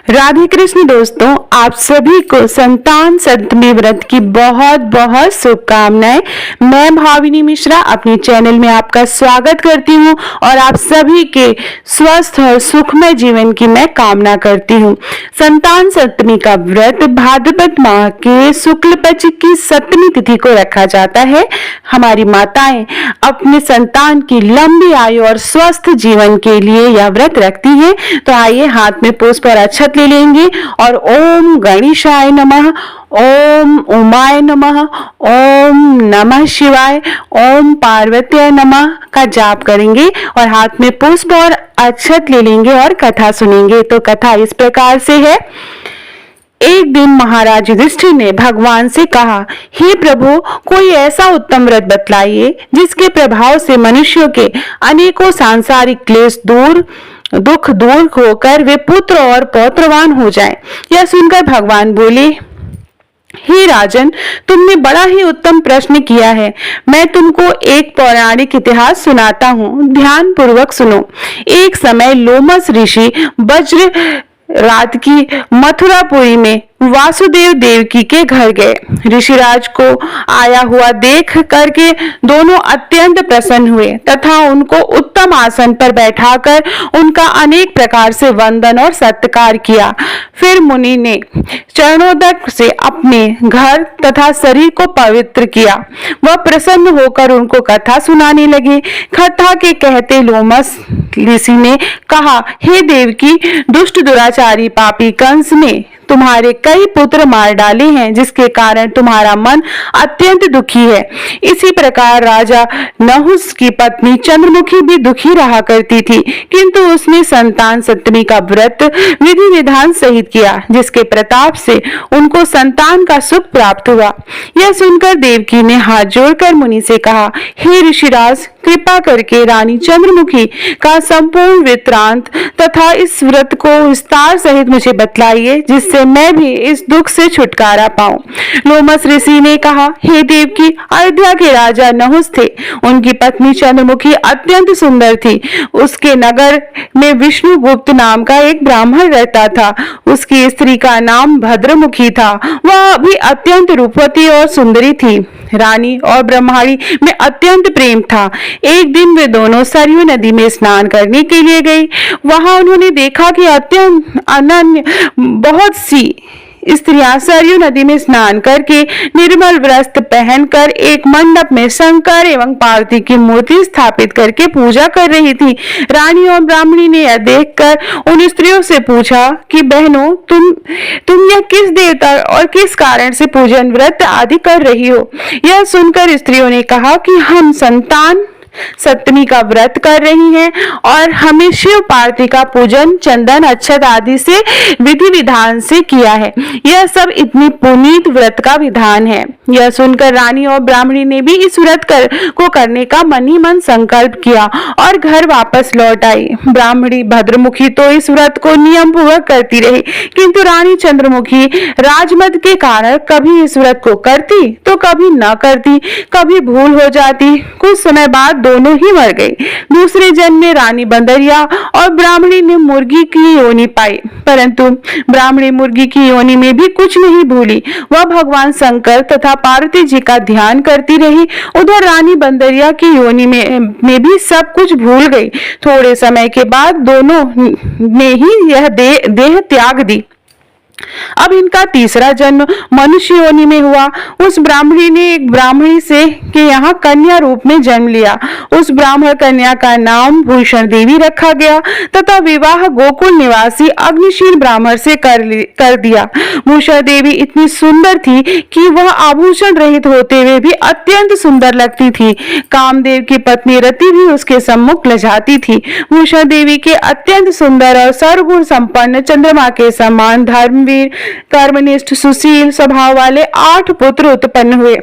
राधे कृष्ण दोस्तों, आप सभी को संतान सप्तमी व्रत की बहुत बहुत शुभकामनाएं। मैं भाविनी मिश्रा अपने चैनल में आपका स्वागत करती हूं और आप सभी के स्वस्थ और सुखमय जीवन की मैं कामना करती हूं। संतान सप्तमी का व्रत भाद्रपद माह के शुक्ल पक्ष की सप्तमी तिथि को रखा जाता है। हमारी माताएं अपने संतान की लंबी आयु और स्वस्थ जीवन के लिए यह व्रत रखती हैं। तो आइए हाथ में पुष्प और अक्षत ले लेंगे और ओम गणेशाय नमः, ओम उमाय नमः, ओम नमः शिवाय, ओम पार्वत्याय नमः का जाप करेंगे और हाथ में पुष्प और अक्षत ले लेंगे और कथा सुनेंगे। तो कथा इस प्रकार से है। एक दिन महाराज युधिष्ठिर ने भगवान से कहा, हे प्रभु, कोई ऐसा उत्तम व्रत बतलाइए जिसके प्रभाव से मनुष्यों के अनेकों सांसारिक क्लेश दुख दूर होकर वे पुत्र और पौत्रवान हो जाएं। यह सुनकर भगवान बोले, हे राजन, तुमने बड़ा ही उत्तम प्रश्न किया है। मैं तुमको एक पौराणिक इतिहास सुनाता हूँ, ध्यान पूर्वक सुनो। एक समय लोमस ऋषि वज्र रात की मथुरापुरी में वासुदेव देवकी के घर गए। ऋषिराज को आया हुआ देख करके दोनों अत्यंत प्रसन्न हुए तथा उनको उत्तम आसन पर बैठाकर उनका अनेक प्रकार से वंदन और सत्कार किया। फिर मुनि ने चरणोदक से अपने घर तथा शरीर को पवित्र किया। वह प्रसन्न होकर उनको कथा सुनाने लगे। कथा के कहते लोमस ऋषि ने कहा, हे देवकी, दुष्ट दुराचारी पापी कंस ने तुम्हारे कई पुत्र मार डाले हैं, जिसके कारण तुम्हारा मन अत्यंत दुखी है। इसी प्रकार राजा नहुस की पत्नी चंद्रमुखी भी दुखी रहा करती थी, किंतु उसने संतान सप्तमी का व्रत विधि विधान सहित किया, जिसके प्रताप से उनको संतान का सुख प्राप्त हुआ। यह सुनकर देवकी ने हाथ जोड़कर मुनि से कहा, हे ऋषिराज, कृपा करके रानी चंद्रमुखी का संपूर्ण वृत्तांत तथा इस व्रत को विस्तार सहित मुझे बतलाइए, जिससे मैं भी इस दुख से छुटकारा पाऊं। लोमस ऋषि ने कहा, हे देवकी, अयोध्या के राजा नहुस थे। उनकी पत्नी चंद्रमुखी अत्यंत सुंदर थी। उसके नगर में विष्णुगुप्त नाम का एक ब्राह्मण रहता था। उसकी स्त्री का नाम भद्रमुखी था। वह भी अत्यंत रूपवती और सुंदरी थी। रानी और ब्रह्माणी में अत्यंत प्रेम था। एक दिन वे दोनों सरयू नदी में स्नान करने के लिए गई। वहां उन्होंने देखा कि अत्यंत अनन्य बहुत सी स्त्रियां सरयू नदी में स्नान करके निर्मल वस्त्र पहनकर एक मंडप में शंकर एवं पार्वती की मूर्ति स्थापित करके पूजा कर रही थी। रानी और ब्राह्मणी ने यह देखकर उन स्त्रियों से पूछा कि बहनों, तुम यह किस देवता और किस कारण से पूजन व्रत आदि कर रही हो? यह सुनकर स्त्रियों ने कहा कि हम संतान सप्तमी का व्रत कर रही हैं और हमें शिव पार्वती का पूजन चंदन अक्षत आदि से विधि विधान से किया है। यह सब इतनी पुनीत व्रत का विधान है। यह सुनकर रानी और ब्राह्मणी ने भी इस व्रत को करने का मन ही मन संकल्प किया और घर वापस लौट आई। ब्राह्मणी भद्रमुखी तो इस व्रत को नियम पूर्वक करती रही, किंतु रानी चंद्रमुखी राजमद के कारण कभी इस व्रत को करती तो कभी न करती, कभी भूल हो जाती। कुछ समय बाद दोनों ही मर गई। दूसरे जन्म में रानी बंदरिया और ब्राह्मणी ने मुर्गी की योनि पाई, परंतु ब्राह्मणी मुर्गी की योनि में भी कुछ नहीं भूली। वह भगवान शंकर तथा पार्वती जी का ध्यान करती रही। उधर रानी बंदरिया की योनि में भी सब कुछ भूल गई। थोड़े समय के बाद दोनों ने ही यह देह त्याग दी। अब इनका तीसरा जन्म मनुष्य योनि में हुआ। उस ब्राह्मणी ने एक ब्राह्मणी से के यहाँ कन्या रूप में जन्म लिया। उस ब्राह्मण कन्या का नाम भूषण देवी रखा गया तथा विवाह गोकुल निवासी अग्निशील ब्राह्मण से कर दिया। भूषण देवी इतनी सुंदर थी कि वह आभूषण रहित होते हुए भी अत्यंत सुंदर लगती थी। कामदेव की पत्नी रति भी उसके सम्मुख लजाती थी। भूषण देवी के अत्यंत सुंदर और सर्वगुण संपन्न चंद्रमा के समान धर्म कर्मनिष्ठ सुशील स्वभाव वाले 8 पुत्र उत्पन्न हुए।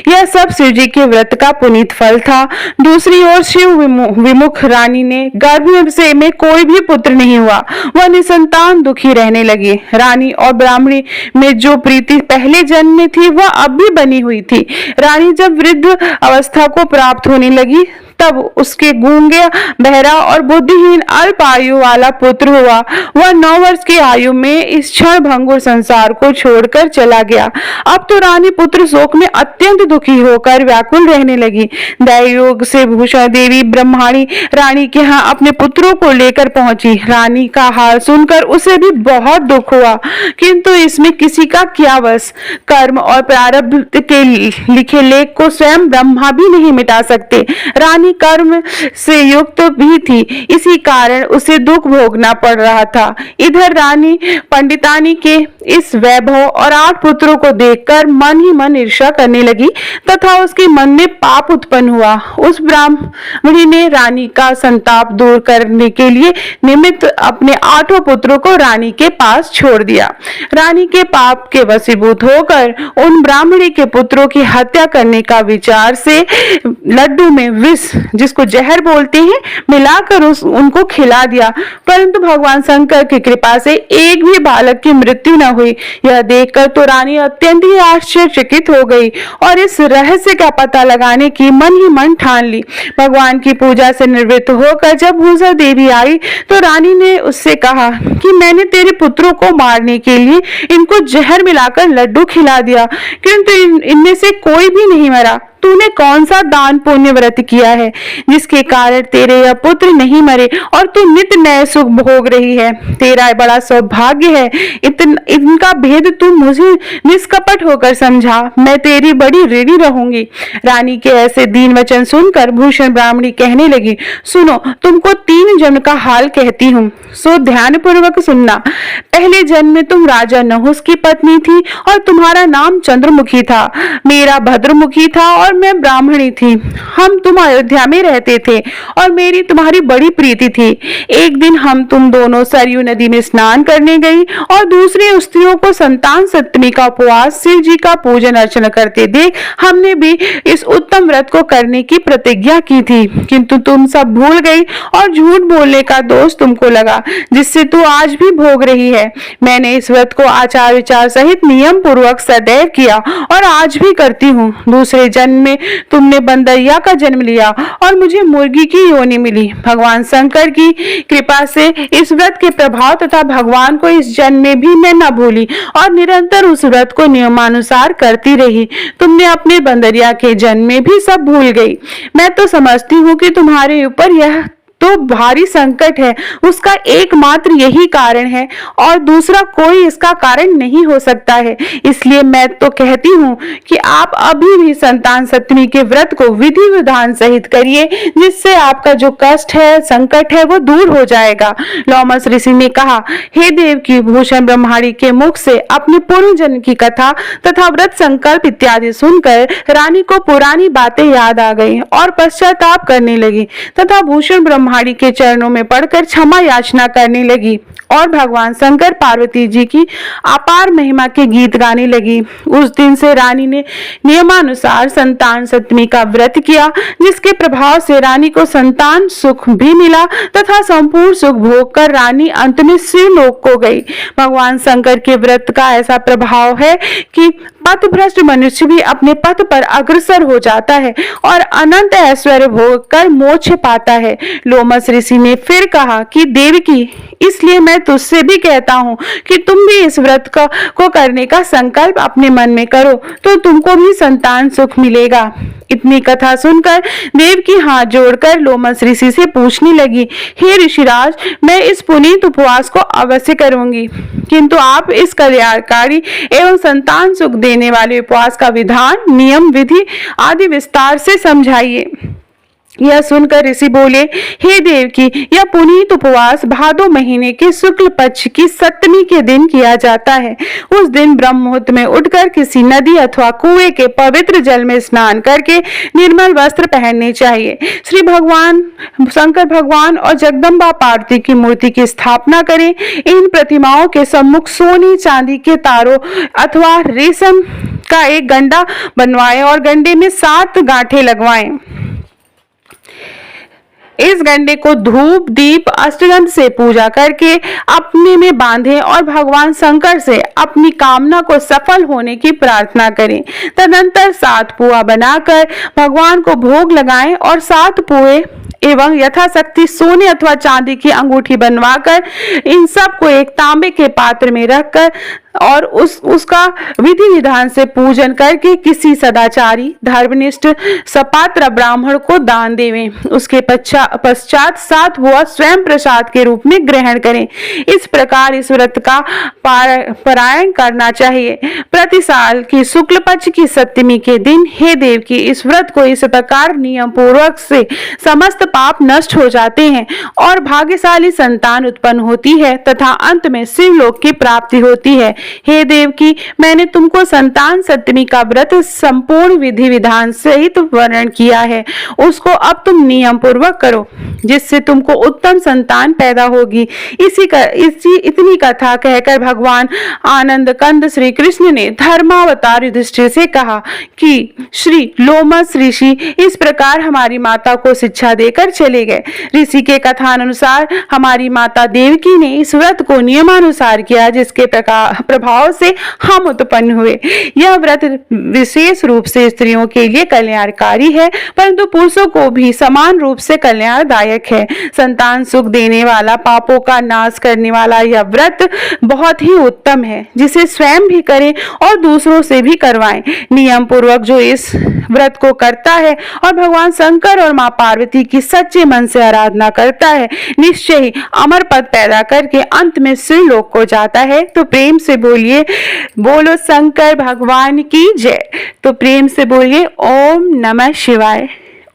यह सब शिव जी के व्रत का पुनीत फल था। दूसरी ओर शिव विमुख रानी ने गर्भ से में कोई भी पुत्र नहीं हुआ। वह निसंतान दुखी रहने लगी। रानी और ब्राह्मणी में जो प्रीति पहले जन्म में थी वह अब भी बनी हुई थी। रानी जब वृद्ध अवस्था को प्राप्त होने लगी तब उसके गूंगे, बहरा और बुद्धिहीन अल्प आयु वाला पुत्र हुआ। वह 9 वर्ष की आयु में इस क्षण भंगुर संसार को छोड़कर चला गया। अब तो रानी पुत्र शोक में अत्यंत दुखी होकर व्याकुल रहने लगी। दैवयोग से भूषण देवी ब्रह्माणी रानी के यहाँ अपने पुत्रों को लेकर पहुंची। रानी का हाल सुनकर उसे भी बहुत दुख हुआ, किंतु इसमें किसी का क्या बस। कर्म और प्रारब्ध के लिखे लेख को स्वयं ब्रह्मा भी नहीं मिटा सकते। रानी कर्म से युक्त भी थी, इसी कारण उसे दुख भोगना पड़ रहा था। इधर रानी पंडितानी के इस वैभव और 8 पुत्रों को देखकर मन ही मन ईर्ष्या करने लगी तथा उसके मन में पाप उत्पन्न हुआ। उस ब्राह्मणी ने रानी का संताप दूर करने के लिए निमित्त अपने 8 पुत्रों को रानी के पास छोड़ दिया। रानी के पाप के वशीभूत होकर उन ब्राह्मणी के पुत्रों की हत्या करने का विचार से लड्डू में विष, जिसको जहर बोलते हैं, मिलाकर उनको खिला दिया, परंतु भगवान शंकर की कृपा से एक भी बालक की मृत्यु न हुई। यह देखकर तो रानी अत्यंत ही आश्चर्यचकित हो गई और इस रहस्य का पता लगाने की मन ही मन ठान ली। भगवान की पूजा से निवृत्त होकर जब भूषण देवी आई तो रानी ने उससे कहा कि मैंने तेरे पुत्रों को मारने के लिए इनको जहर मिलाकर लड्डू खिला दिया, किंतु इनमें से कोई भी नहीं मरा। तूने कौन सा दान पुण्य व्रत किया है जिसके कारण तेरे यह पुत्र नहीं मरे और तू नित्य नए सुख भोग रही है? तेरा बड़ा सौभाग्य है। इनका भेद तू मुझे निष्कपट होकर समझा। मैं तेरी बड़ी ऋणी रहूंगी। रानी के ऐसे दीन वचन सुनकर भूषण ब्राह्मणी कहने लगी, सुनो, तुमको 3 जन्म का हाल कहती हूँ, सो ध्यान पूर्वक सुनना। पहले जन्म में तुम राजा नहुस की पत्नी थी और तुम्हारा नाम चंद्रमुखी था। मेरा भद्रमुखी था और मैं ब्राह्मणी थी। हम तुम अयोध्या में रहते थे और मेरी तुम्हारी बड़ी प्रीति थी। एक दिन हम तुम दोनों सरयू नदी में स्नान करने गई और दूसरी स्त्रियों को संतान सप्तमी का उपवास, शिव जी का पूजन अर्चना करते देख हमने भी इस उत्तम व्रत को करने की प्रतिज्ञा की थी, किंतु तुम सब भूल गई और झूठ बोलने का दोष तुमको लगा, जिससे तू आज भी भोग रही है। मैंने इस व्रत को आचार विचार सहित नियम पूर्वक सदैव किया और आज भी करती हूँ। दूसरे जन्म में तुमने बंदरिया का जन्म लिया और मुझे मुर्गी की योनि मिली। भगवान शंकर की कृपा से इस व्रत के प्रभाव तथा भगवान को इस जन्म में भी मैं न भूली और निरंतर उस व्रत को नियमानुसार करती रही। तुमने अपने बंदरिया के जन्म में भी सब भूल गई। मैं तो समझती हूँ कि तुम्हारे ऊपर यह तो भारी संकट है, उसका एकमात्र यही कारण है और दूसरा कोई इसका कारण नहीं हो सकता है। इसलिए मैं तो कहती हूँ कि आप अभी भी संतान सप्तमी के व्रत को विधि विधान सहित करिए, जिससे आपका जो कष्ट है, संकट है, वो दूर हो जाएगा। लोमस ऋषि ने कहा, हे देव की भूषण ब्रह्माणी के मुख से अपने पूर्व जन्म की कथा तथा व्रत संकल्प इत्यादि सुनकर रानी को पुरानी बातें याद आ गई और पश्चाताप करने लगी तथा भूषण ब्रह्माणी के चरणों में पड़कर क्षमा याचना करने लगी और भगवान शंकर पार्वती जी की अपार महिमा के गीत गाने लगी। उस दिन से रानी ने नियमानुसार संतान सप्तमी का व्रत किया, जिसके प्रभाव से रानी को संतान सुख भी मिला तथा संपूर्ण सुख भोग कर रानी अंत में शिवलोक को गई। भगवान शंकर के व्रत का ऐसा प्रभाव है कि पथभ्रष्ट मनुष्य भी अपने पथ पर अग्रसर हो जाता है और अनंत ऐश्वर्य भोग कर मोक्ष पाता है। लोमस ऋषि ने फिर कहा कि देवकी, इसलिए मैं तुझसे भी कहता हूँ कि तुम भी इस व्रत को करने का संकल्प अपने मन में करो, तो तुमको भी संतान सुख मिलेगा। इतनी कथा सुनकर देवकी हाथ जोड़कर लोमस ऋषि से पूछने लगी, हे ऋषिराज, मैं इस पुनीत उपवास को अवश्य करूंगी, किंतु आप इस कल्याणकारी एवं संतान सुख देने वाले उपवास का विधान, नियम, विधि आदि विस्तार से समझाइए। यह सुनकर ऋषि बोले, हे देवकी, यह पुनीत उपवास भादो महीने के शुक्ल पक्ष की सप्तमी के दिन किया जाता है। उस दिन ब्रह्म मुहूर्त में उठकर किसी नदी अथवा कुएं के पवित्र जल में स्नान करके निर्मल वस्त्र पहनने चाहिए। श्री भगवान शंकर भगवान और जगदम्बा पार्वती की मूर्ति की स्थापना करें। इन प्रतिमाओं के सम्मुख सोने चांदी के तारों अथवा रेशम का एक गंडा बनवाएं और गंडे में 7 गांठें लगवाएं। इस गंडे को धूप दीप अष्टगंध से पूजा करके अपने में बांधें और भगवान शंकर से अपनी कामना को सफल होने की प्रार्थना करें। तदनंतर 7 पुआ बनाकर भगवान को भोग लगाएं और 7 पुए एवं यथाशक्ति सोने अथवा चांदी की अंगूठी बनवाकर इन सब को एक तांबे के पात्र में रखकर और उसका विधि विधान से पूजन करके किसी सदाचारी धर्मनिष्ठ सपात्र ब्राह्मण को दान देवें। उसके पश्चात 7 बुआ स्वयं प्रसाद के रूप में ग्रहण करें। इस प्रकार इस व्रत का पारायण करना चाहिए। प्रति साल की शुक्ल पक्ष की सप्तमी के दिन हे देव की इस व्रत को इस प्रकार नियम पूर्वक से समस्त पाप नष्ट हो जाते हैं और भाग्यशाली संतान उत्पन्न होती है तथा अंत में शिवलोक की प्राप्ति होती है। हे देव की मैंने तुमको संतान सप्तमी का व्रत संपूर्ण विधि विधान सहित वर्णन किया है, उसको अब तुम नियम पूर्वक करो जिससे तुमको उत्तम संतान पैदा होगी। इतनी कथा कहकर भगवान आनंद कंद श्री कृष्ण ने धर्मावतार युधिष्ठिर से कहा कि श्री लोमस ऋषि इस प्रकार हमारी माता को शिक्षा देकर चले गए। ऋषि के कथानुसार हमारी माता देवकी ने इस व्रत को नियमानुसार किया जिसके प्रभाव से हम उत्पन्न हुए। यह व्रत विशेष रूप से स्त्रियों के लिए कल्याणकारी है परंतु पुरुषों को भी समान रूप से कल्याणदायक है। संतान सुख देने वाला पापों का नाश करने वाला यह व्रत बहुत ही उत्तम है जिसे स्वयं भी करें और दूसरों से भी करवाएं। नियम पूर्वक जो इस व्रत को करता है और भगवान शंकर और मां पार्वती की सच्चे मन से आराधना करता है निश्चय ही अमर पद पैदा करके अंत में शिवलोक को जाता है। तो प्रेम से बोलिए बोलो शंकर भगवान की जय। तो प्रेम से बोलिए ओम नमः शिवाय,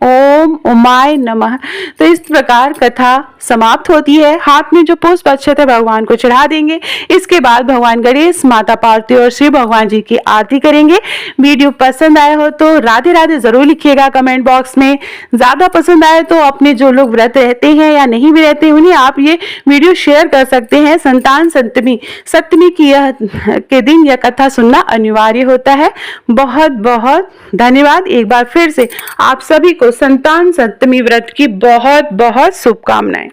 ओम उमाय नमः। तो इस प्रकार कथा समाप्त होती है। हाथ में जो पुष्प अक्षत है भगवान को चढ़ा देंगे। इसके बाद भगवान गणेश, माता पार्वती और शिव भगवान जी की आरती करेंगे। वीडियो पसंद आया हो तो राधे राधे जरूर लिखिएगा कमेंट बॉक्स में। ज्यादा पसंद आए तो अपने जो लोग व्रत रहते हैं या नहीं भी रहते उन्हें आप ये वीडियो शेयर कर सकते हैं। संतान सप्तमी के दिन यह कथा सुनना अनिवार्य होता है। बहुत बहुत धन्यवाद। एक बार फिर से आप सभी को संतान सप्तमी व्रत की बहुत बहुत शुभकामनाएं।